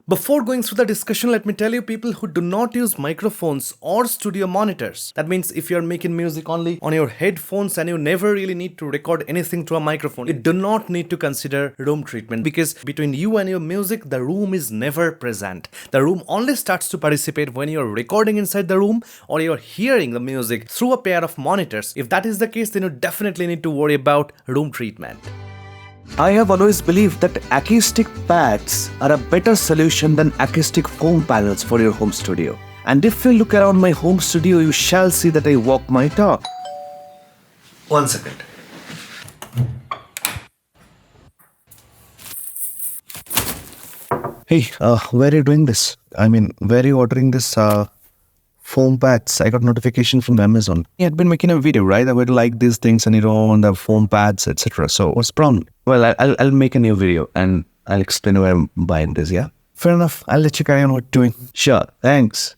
Before going through the discussion, let me tell you people who do not use microphones or studio monitors. That means if you're making music only on your headphones and you never really need to record anything to a microphone, you do not need to consider room treatment because between you and your music, the room is never present. The room only starts to participate when you're recording inside the room or you're hearing the music through a pair of monitors. If that is the case, then you definitely need to worry about room treatment. I have always believed that acoustic pads are a better solution than acoustic foam panels for your home studio. And if you look around my home studio, you shall see that I walk my talk. 1 second. Hey, where are you doing this? Where are you ordering this foam pads? I got notification from Amazon. You had been making a video, right? I would like these things and on the foam pads, etc. So what's the problem? Well, I'll make a new video and I'll explain where I'm buying this, yeah? Fair enough. I'll let you carry on what you're doing. Sure. Thanks.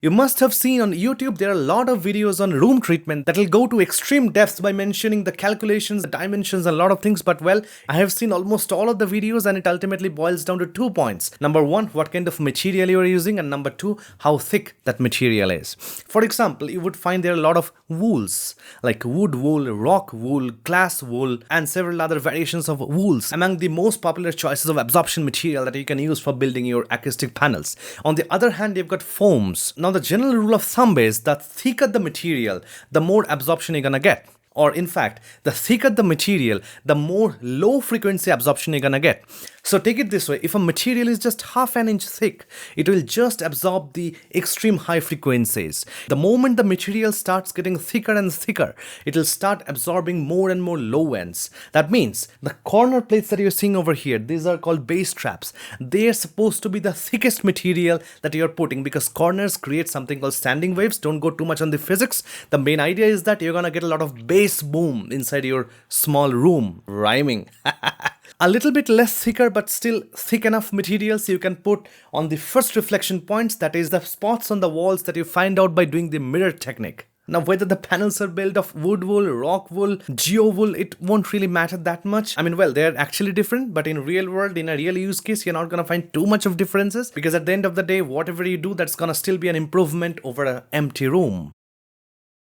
You must have seen on YouTube there are a lot of videos on room treatment that will go to extreme depths by mentioning the calculations, the dimensions, a lot of things. But well, I have seen almost all of the videos and it ultimately boils down to 2 points. Number 1, what kind of material you are using, and number 2, how thick that material is. For example, you would find there are a lot of wools like wood wool, rock wool, glass wool, and several other variations of wools among the most popular choices of absorption material that you can use for building your acoustic panels. On the other hand, you've got foams. Now, the general rule of thumb is that thicker the material, the more absorption you're gonna get. Or in fact, the thicker the material, the more low frequency absorption you're gonna get. So take it this way, if a material is just half an inch thick, it will just absorb the extreme high frequencies. The moment the material starts getting thicker and thicker, it will start absorbing more and more low ends. That means the corner plates that you're seeing over here, these are called bass traps. They are supposed to be the thickest material that you're putting because corners create something called standing waves. Don't go too much on the physics. The main idea is that you're gonna get a lot of bass boom inside your small room. Rhyming. A little bit less thicker but still thick enough materials you can put on the first reflection points, that is the spots on the walls that you find out by doing the mirror technique. Now, whether the panels are built of wood wool, rock wool, geo wool, it won't really matter that much. Well, they're actually different, but in real world, in a real use case, you're not gonna find too much of differences because at the end of the day, whatever you do, that's gonna still be an improvement over an empty room.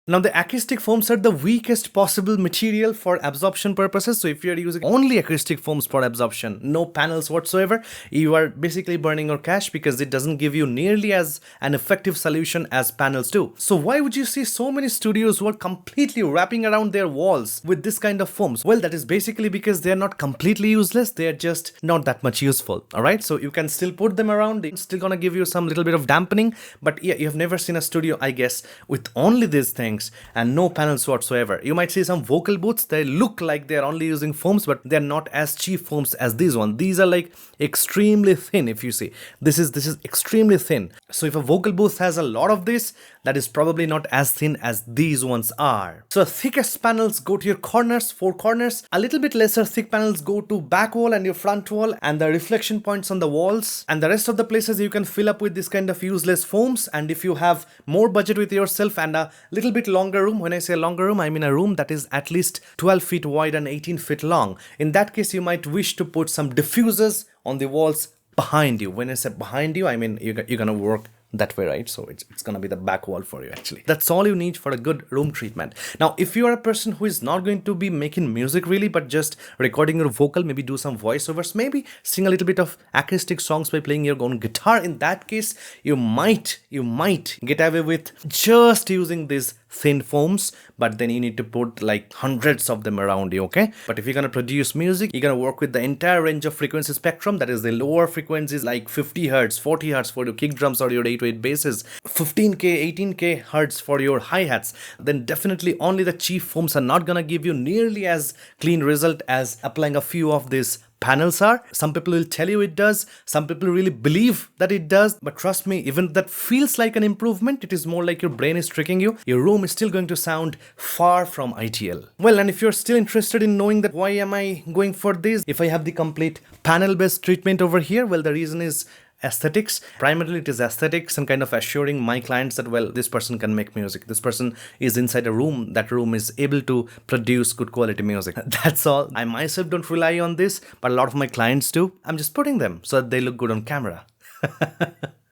Now, the acoustic foams are the weakest possible material for absorption purposes. So if you are using only acoustic foams for absorption, no panels whatsoever, you are basically burning your cash because it doesn't give you nearly as an effective solution as panels do. So why would you see so many studios who are completely wrapping around their walls with this kind of foams? Well, that is basically because they are not completely useless. They are just not that much useful. All right. So you can still put them around. It's still going to give you some little bit of dampening. But yeah, you have never seen a studio, I guess, with only these things and no panels whatsoever. You might see some vocal booths, they look like they're only using foams, but they're not as cheap foams as these ones. These are like extremely thin. If you see, this is extremely thin. So if a vocal booth has a lot of this, that is probably not as thin as these ones are. So thickest panels go to your corners, 4 corners. A little bit lesser thick panels go to back wall and your front wall and the reflection points on the walls. And the rest of the places you can fill up with this kind of useless foams. And if you have more budget with yourself and a little bit longer room, when I say longer room, I mean a room that is at least 12 feet wide and 18 feet long. In that case, you might wish to put some diffusers on the walls behind you. When I say behind you, I mean you're gonna work that way, right? So it's gonna be the back wall for you actually. That's all you need for a good room treatment. Now, if you are a person who is not going to be making music really, but just recording your vocal, maybe do some voiceovers, maybe sing a little bit of acoustic songs by playing your own guitar, in that case, you might get away with just using these thin foams, but then you need to put like hundreds of them around you, okay? But if you're gonna produce music, you're gonna work with the entire range of frequency spectrum, that is the lower frequencies like 50 hertz, 40 hertz for your kick drums or your 808 basses, 15k, 18k hertz for your hi-hats, then definitely only the cheap foams are not gonna give you nearly as clean result as applying a few of these panels are. Some people will tell you it does, some people really believe that it does, but trust me, even that feels like an improvement, it is more like your brain is tricking you. Your room is still going to sound far from ideal. Well, and if you're still interested in knowing that why am I going for this, if I have the complete panel based treatment over here, well, the reason is aesthetics. Primarily it is aesthetics and kind of assuring my clients that, well, this person can make music, this person is inside a room, that room is able to produce good quality music. That's all. I myself don't rely on this, but a lot of my clients do. I'm just putting them so that they look good on camera.